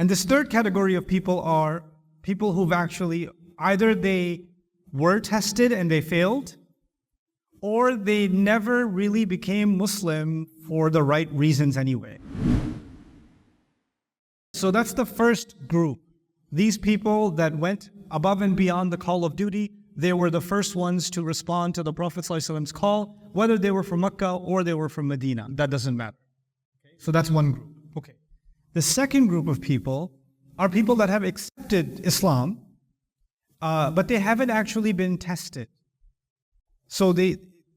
And this third category of people are people who've actually, either they were tested and they failed, or they never really became Muslim for the right reasons anyway. So that's the first group. These people that went above and beyond the call of duty, they were the first ones to respond to the Prophet ﷺ's call, whether they were from Mecca or they were from Medina. That doesn't matter. So that's one group. Okay. The second group of people are people that have accepted Islam, but they haven't actually been tested. So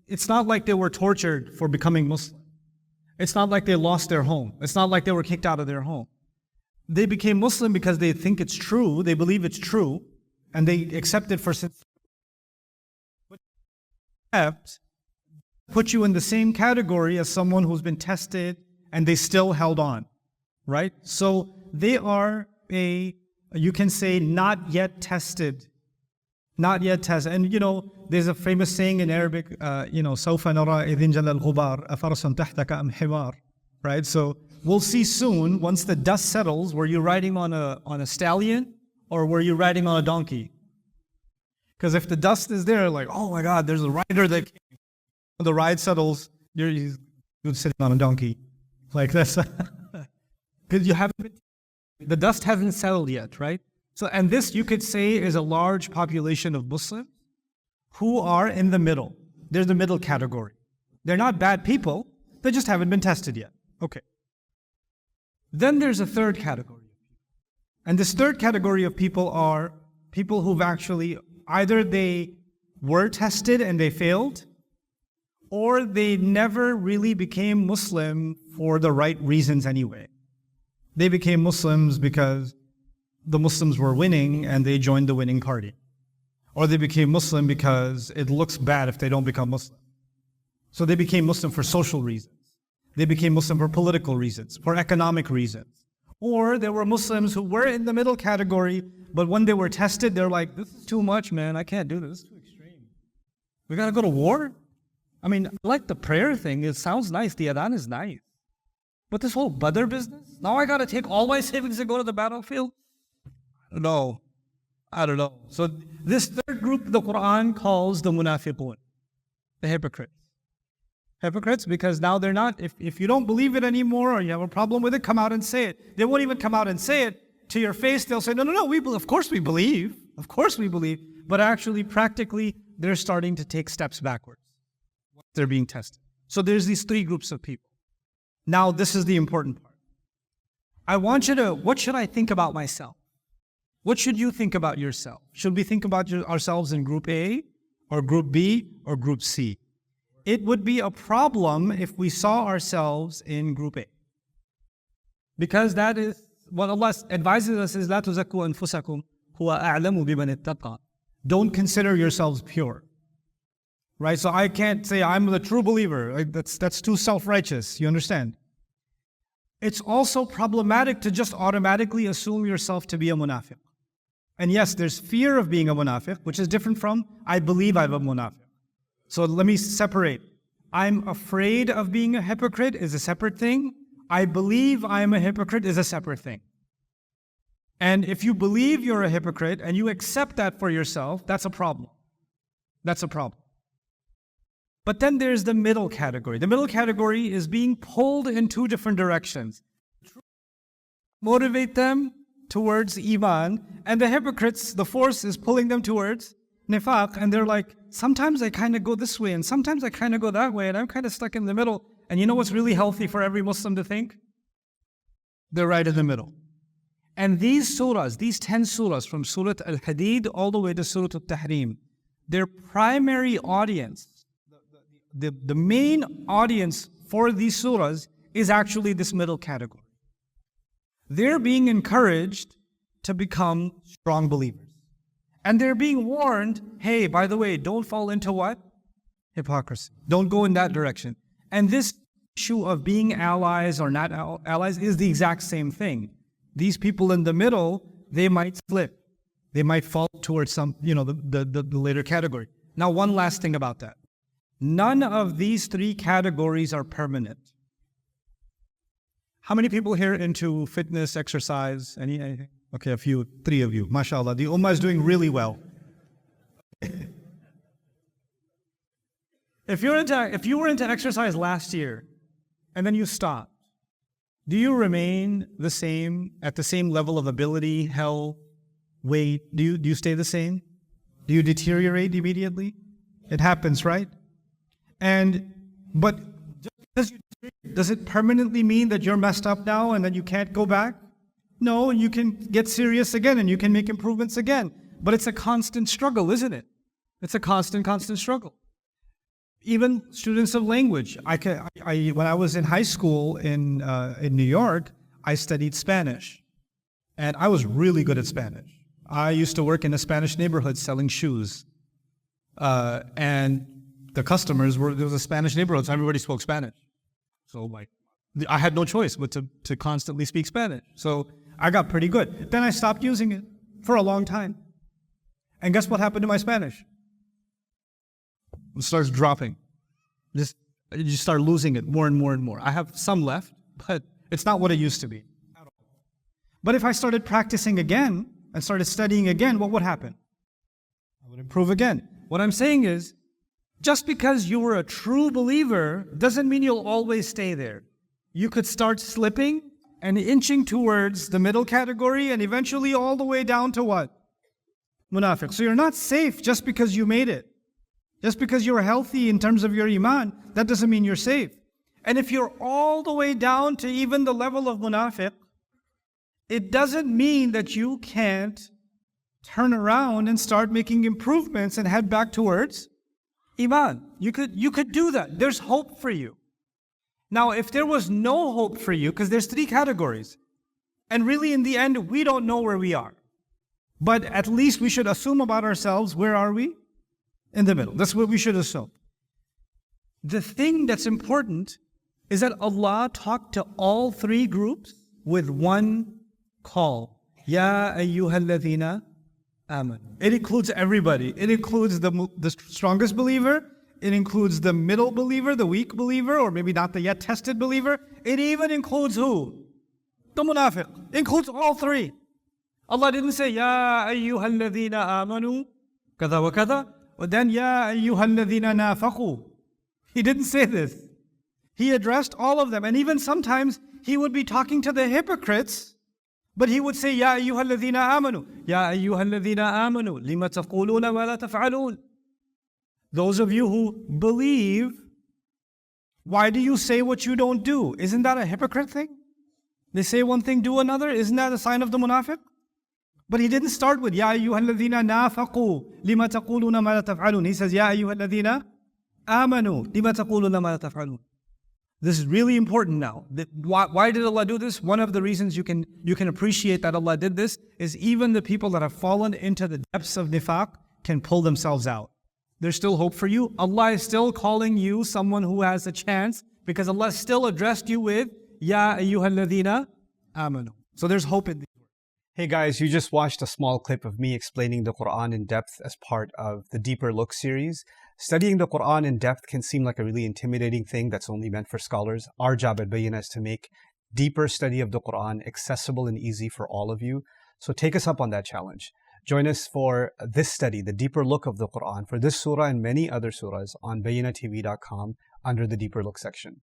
it's not like they were tortured for becoming Muslim. It's not like they lost their home. It's not like they were kicked out of their home. They became Muslim because they think it's true, they believe it's true, and they accept it for sincerity. But put you in the same category as someone who's been tested and they still held on, right? So they are you can say, not yet tested. Not yet tested. And there's a famous saying in Arabic, سوف نرى إذ انجلى الغبار أفرس تحتك أم حمار, right? So we'll see soon, once the dust settles, were you riding on a stallion or were you riding on a donkey? Because if the dust is there, like, oh my God, there's a rider that came. When the ride settles, you're sitting on a donkey. Like this. Because the dust hasn't settled yet, right? So, and this you could say is a large population of Muslims who are in the middle. They're the middle category. They're not bad people, they just haven't been tested yet. Okay. Then there's a third category. And this third category of people are people who've actually, either they were tested and they failed, or they never really became Muslim for the right reasons anyway. They became Muslims because the Muslims were winning and they joined the winning party. Or they became Muslim because it looks bad if they don't become Muslim. So they became Muslim for social reasons. They became Muslim for political reasons, for economic reasons. Or there were Muslims who were in the middle category, but when they were tested, they're like, this is too much, man. I can't do this. This is too extreme. We got to go to war? I mean, I like the prayer thing. It sounds nice. The adhan is nice. But this whole Badr business? Now I got to take all my savings and go to the battlefield? No, I don't know. So this third group, the Quran calls the munafiqun, the hypocrites. Hypocrites because now they're not, if you don't believe it anymore or you have a problem with it, come out and say it. They won't even come out and say it to your face. They'll say, no, of course we believe. Of course we believe. But actually, practically, they're starting to take steps backwards. They're being tested. So there's these three groups of people. Now, this is the important part. I want you to, what should I think about myself? What should you think about yourself? Should we think about ourselves in group A or group B or group C? It would be a problem if we saw ourselves in group A. Because that is what Allah advises us is, لا تزكوا أنفسكم هو أعلم بمن اتقى. Don't consider yourselves pure. Right? So I can't say I'm the true believer. Like that's too self-righteous. You understand? It's also problematic to just automatically assume yourself to be a munafiq. And yes, there's fear of being a munafiq, which is different from I believe I'm a munafiq. So let me separate. I'm afraid of being a hypocrite is a separate thing. I believe I'm a hypocrite is a separate thing. And if you believe you're a hypocrite and you accept that for yourself, that's a problem. That's a problem. But then there's the middle category. The middle category is being pulled in two different directions. Motivate them towards Iman, and the hypocrites, the force is pulling them towards Nifaq, and they're like, sometimes I kind of go this way, and sometimes I kind of go that way, and I'm kind of stuck in the middle. And you know what's really healthy for every Muslim to think? They're right in the middle. And these surahs, these 10 surahs, from Surah Al-Hadid all the way to Surah Al-Tahrim, their primary audience, the main audience for these surahs is actually this middle category. They're being encouraged to become strong believers. And they're being warned, hey, by the way, don't fall into what? Hypocrisy. Don't go in that direction. And this issue of being allies or not allies is the exact same thing. These people in the middle, they might slip. They might fall towards some, the later category. Now, one last thing about that. None of these three categories are permanent. How many people here into fitness, exercise, anything? Okay, a few, 3 of you. MashaAllah, the ummah is doing really well. If you were into exercise last year and then you stopped, do you remain the same, at the same level of ability, health, weight? Do you stay the same? Do you deteriorate immediately? It happens, right? But does it permanently mean that you're messed up now and that you can't go back? No, you can get serious again and you can make improvements again. But it's a constant struggle, isn't it? It's a constant struggle. Even students of language. When I was in high school in New York, I studied Spanish. And I was really good at Spanish. I used to work in a Spanish neighborhood selling shoes. And the customers there was a Spanish neighborhood, so everybody spoke Spanish. So I had no choice but to constantly speak Spanish. So I got pretty good. Then I stopped using it for a long time. And guess what happened to my Spanish? It starts dropping. You just start losing it more and more and more. I have some left, but it's not what it used to be. But if I started practicing again and started studying again, what would happen? I would improve again. What I'm saying is, just because you were a true believer doesn't mean you'll always stay there. You could start slipping and inching towards the middle category and eventually all the way down to what? Munafiq. So you're not safe just because you made it. Just because you're healthy in terms of your iman, that doesn't mean you're safe. And if you're all the way down to even the level of munafiq, it doesn't mean that you can't turn around and start making improvements and head back towards iman. You could do that. There's hope for you. Now, if there was no hope for you, because there's 3 categories, and really in the end, we don't know where we are. But at least we should assume about ourselves, where are we? In the middle. That's what we should assume. The thing that's important is that Allah talked to all 3 groups with one call. Ya ayyuhalladhina aman. It includes everybody. It includes the strongest believer. It includes the middle believer, the weak believer, or maybe not the yet tested believer. It even includes who? The munafiq. It includes all 3. Allah didn't say, Ya ayyuhalladhina amanu, kada wa kada. But then, Ya ayyuhalladhina nafaqu. He didn't say this. He addressed all of them. And even sometimes he would be talking to the hypocrites, but he would say, Ya ayyuhalladhina amanu. Ya ayyuhalladhina amanu. Lima taquluna wa la taf'alun. Those of you who believe, why do you say what you don't do? Isn't that a hypocrite thing? They say one thing, do another. Isn't that a sign of the munafiq? But he didn't start with Ya ayyuhalladhina nafaqu lima taquluna ma la taf'alun. He says Ya ayyuhalladhina amanu lima taquluna ma la taf'alun. This is really important now. Why did Allah do this? One of the reasons you can appreciate that Allah did this is even the people that have fallen into the depths of nifaq can pull themselves out. There's still hope for you. Allah is still calling you someone who has a chance because Allah still addressed you with Ya ayyuhalladhina amanu. So there's hope in these words. Hey guys, you just watched a small clip of me explaining the Quran in depth as part of the Deeper Look series. Studying the Quran in depth can seem like a really intimidating thing that's only meant for scholars. Our job at Bayyinah is to make deeper study of the Quran accessible and easy for all of you. So take us up on that challenge. Join us for this study, the Deeper Look of the Quran, for this surah and many other surahs on BayyinahTV.com under the Deeper Look section.